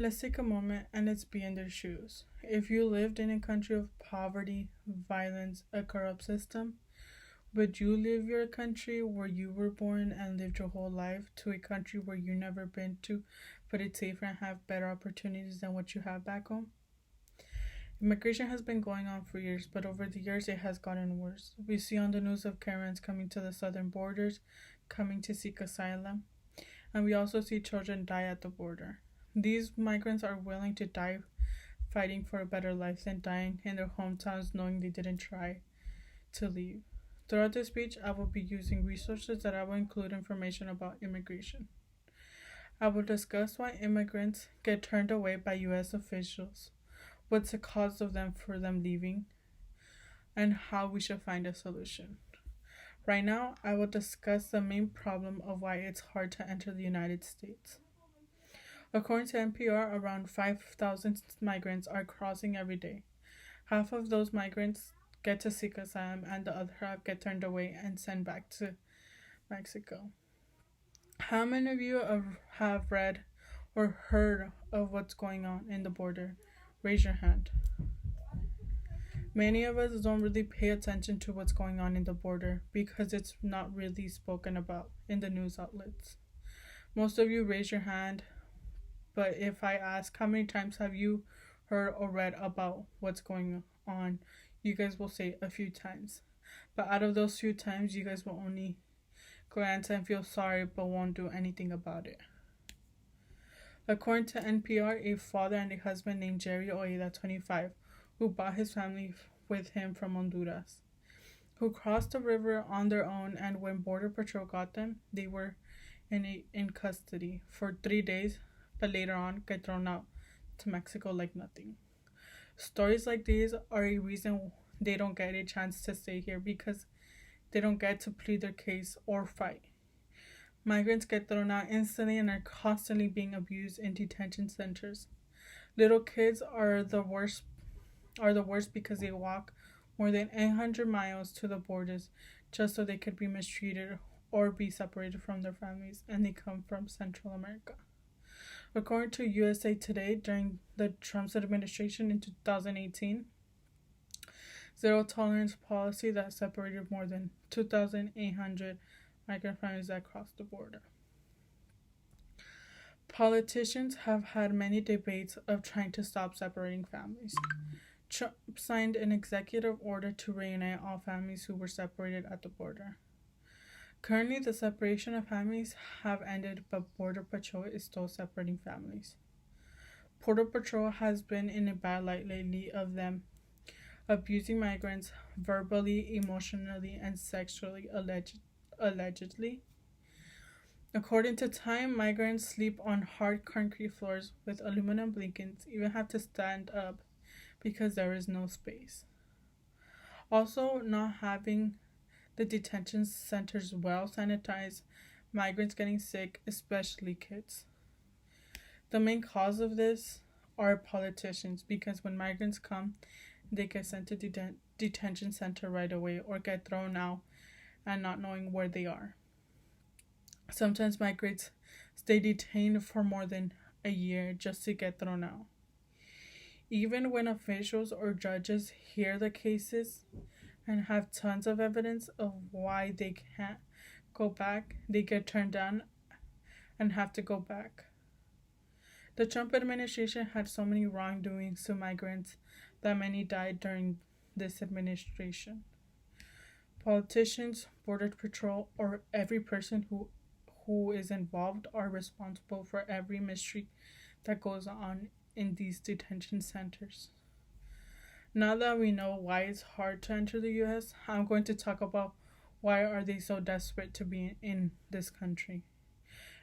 Let's take a moment and let's be in their shoes. If you lived in a country of poverty, violence, a corrupt system, would you leave your country where you were born and lived your whole life to a country where you've never been to, but it's safer and have better opportunities than what you have back home? Immigration has been going on for years, but over the years it has gotten worse. We see on the news of Karens coming to the southern borders, coming to seek asylum, and we also see children die at the border. These migrants are willing to die fighting for a better life than dying in their hometowns knowing they didn't try to leave. Throughout this speech, I will be using resources that I will include information about immigration. I will discuss why immigrants get turned away by U.S. officials, what's the cause of them for them leaving, and how we should find a solution. Right now, I will discuss the main problem of why it's hard to enter the United States. According to NPR, around 5,000 migrants are crossing every day. Half of those migrants get to seek asylum and the other half get turned away and sent back to Mexico. How many of you have read or heard of what's going on in the border? Raise your hand. Many of us don't really pay attention to what's going on in the border because it's not really spoken about in the news outlets. Most of you raise your hand, but if I ask how many times have you heard or read about what's going on, you guys will say a few times. But out of those few times, you guys will only glance and feel sorry but won't do anything about it. According to NPR, a father and a husband named Jerry Oeda, 25, who brought his family with him from Honduras, who crossed the river on their own, and when Border Patrol got them, they were in custody for 3 days, but later on get thrown out to Mexico like nothing. Stories like these are a reason they don't get a chance to stay here because they don't get to plead their case or fight. Migrants get thrown out instantly and are constantly being abused in detention centers. Little kids are the worst because they walk more than 800 miles to the borders just so they could be mistreated or be separated from their families, and they come from Central America. According to USA Today, during the Trump administration in 2018, zero tolerance policy that separated more than 2,800 migrant families that crossed the border. Politicians have had many debates of trying to stop separating families. Trump signed an executive order to reunite all families who were separated at the border. Currently, the separation of families have ended, but Border Patrol is still separating families. Border Patrol has been in a bad light lately of them abusing migrants verbally, emotionally, and sexually, allegedly. According to Time, migrants sleep on hard concrete floors with aluminum blankets, even have to stand up because there is no space. Also, not having the detention centers well sanitized, migrants getting sick, especially kids. The main cause of this are politicians, because when migrants come, they get sent to detention center right away or get thrown out and not knowing where they are. Sometimes migrants stay detained for more than a year just to get thrown out. Even when officials or judges hear the cases and have tons of evidence of why they can't go back, they get turned down and have to go back. The Trump administration had so many wrongdoings to migrants that many died during this administration. Politicians, Border Patrol, or every person who is involved are responsible for every mystery that goes on in these detention centers. Now that we know why it's hard to enter the U.S., I'm going to talk about why are they so desperate to be in this country.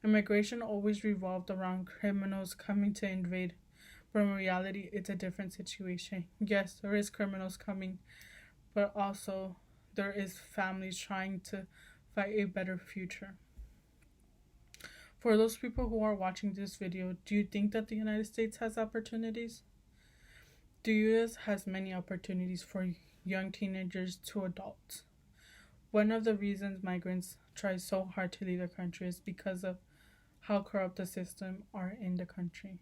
Immigration always revolved around criminals coming to invade, but in reality, it's a different situation. Yes, there is criminals coming, but also there is families trying to fight a better future. For those people who are watching this video, do you think that the United States has opportunities? The U.S. has many opportunities for young teenagers to adults. One of the reasons migrants try so hard to leave the country is because of how corrupt the systems are in the country.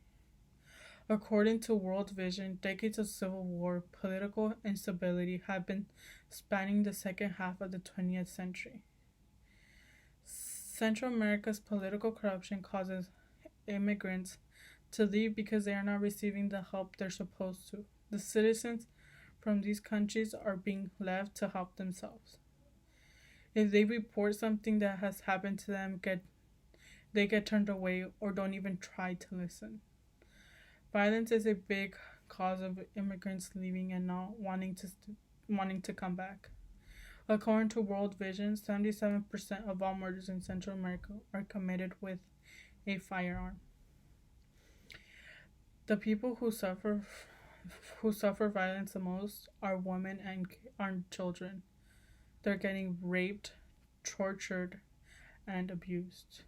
According to World Vision, decades of civil war, political instability have been spanning the second half of the 20th century. Central America's political corruption causes immigrants to leave because they are not receiving the help they're supposed to. The citizens from these countries are being left to help themselves. If they report something that has happened to them, they get turned away or don't even try to listen. Violence is a big cause of immigrants leaving and not wanting to come back. According to World Vision, 77% of all murders in Central America are committed with a firearm. The people who suffer violence the most are women and are children. They're getting raped, tortured, and abused.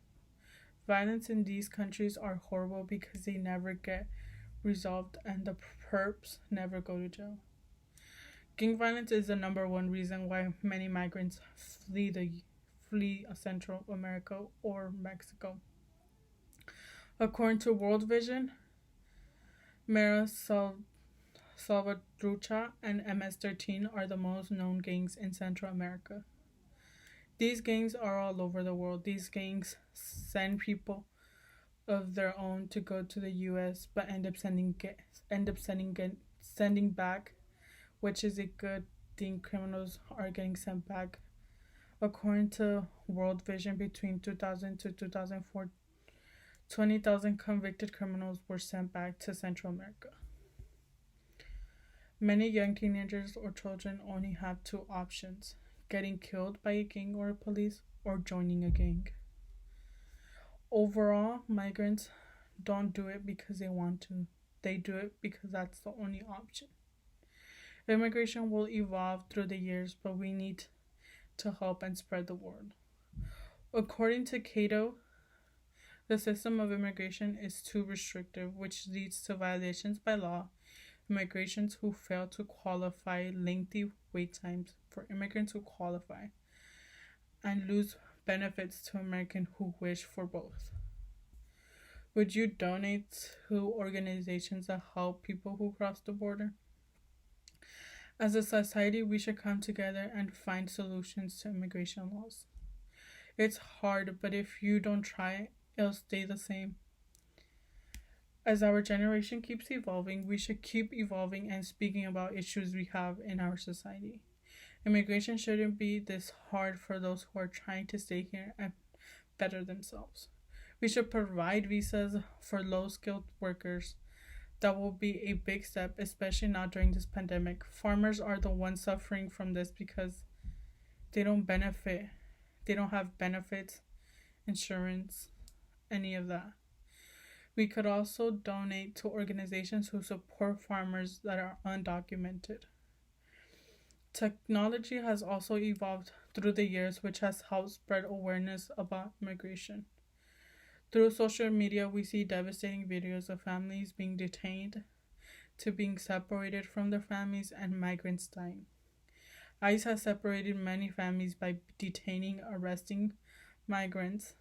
Violence in these countries are horrible because they never get resolved and the perps never go to jail. Gang violence is the number one reason why many migrants flee Central America or Mexico. According to World Vision, Mara Salvatrucha and MS-13 are the most known gangs in Central America. These gangs are all over the world. These gangs send people of their own to go to the U.S., but end up sending back, which is a good thing. Criminals are getting sent back. According to World Vision, between 2000 to 2004, 20,000 convicted criminals were sent back to Central America. Many young teenagers or children only have two options: getting killed by a gang or police, or joining a gang. Overall, migrants don't do it because they want to. They do it because that's the only option. Immigration will evolve through the years, but we need to help and spread the word. According to Cato, the system of immigration is too restrictive, which leads to violations by law, immigrants who fail to qualify, lengthy wait times for immigrants who qualify, and lose benefits to Americans who wish for both. Would you donate to organizations that help people who cross the border? As a society, we should come together and find solutions to immigration laws. It's hard, but if you don't try, it'll stay the same. As our generation keeps evolving, we should keep evolving and speaking about issues we have in our society. Immigration shouldn't be this hard for those who are trying to stay here and better themselves. We should provide visas for low-skilled workers. That will be a big step, especially now during this pandemic. Farmers are the ones suffering from this because they don't benefit. They don't have benefits, insurance, any of that. We could also donate to organizations who support farmers that are undocumented. Technology has also evolved through the years, which has helped spread awareness about immigration. Through social media, we see devastating videos of families being detained, to being separated from their families, and migrants dying. ICE has separated many families by detaining, arresting migrants.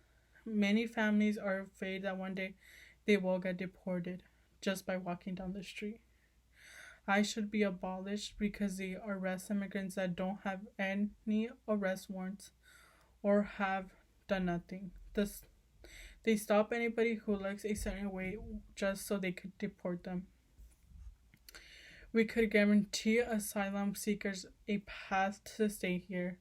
Many families are afraid that one day they will get deported just by walking down the street. ICE should be abolished because they arrest immigrants that don't have any arrest warrants or have done nothing. They stop anybody who looks a certain way just so they could deport them. We could guarantee asylum seekers a path to stay here.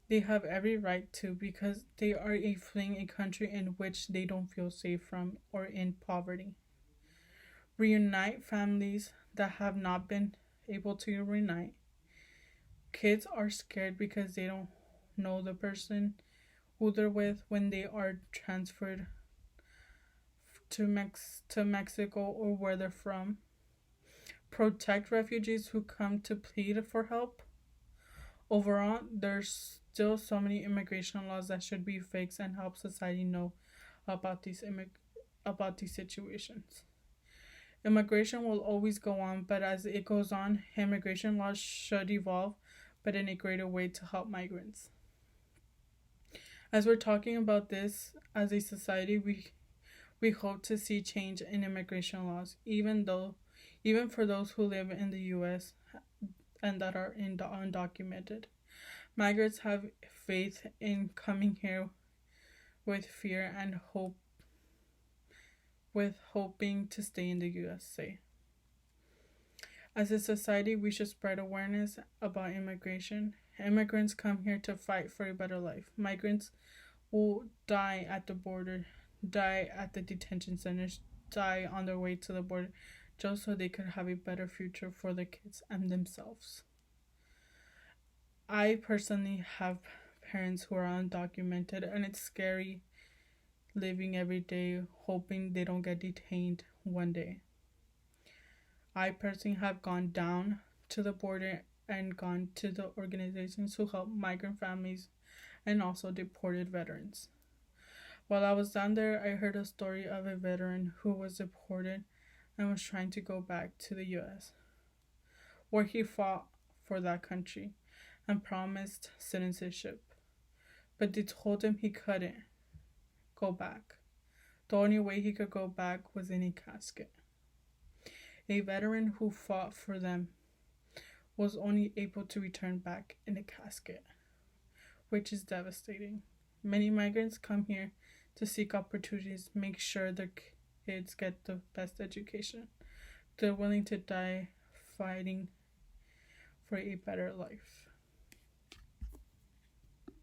They have every right to, because they are fleeing a country in which they don't feel safe from or in poverty. Reunite families that have not been able to reunite. Kids are scared because they don't know the person who they're with when they are transferred to Mexico or where they're from. Protect refugees who come to plead for help. Overall, there's still so many immigration laws that should be fixed and help society know about these situations. Immigration will always go on, but as it goes on, immigration laws should evolve, but in a greater way to help migrants. As we're talking about this as a society, We hope to see change in immigration laws, even for those who live in the U.S. and that are undocumented. Migrants have faith in coming here with fear and hope, with hoping to stay in the USA. As a society, we should spread awareness about immigration. Immigrants come here to fight for a better life. Migrants will die at the border, die at the detention centers, die on their way to the border, just so they could have a better future for their kids and themselves. I personally have parents who are undocumented, and it's scary living every day hoping they don't get detained one day. I personally have gone down to the border and gone to the organizations who help migrant families and also deported veterans. While I was down there, I heard a story of a veteran who was deported and was trying to go back to the US, where he fought for that country and promised citizenship. But they told him he couldn't go back. The only way he could go back was in a casket. A veteran who fought for them was only able to return back in a casket, which is devastating. Many migrants come here to seek opportunities, make sure their kids get the best education. They're willing to die fighting for a better life.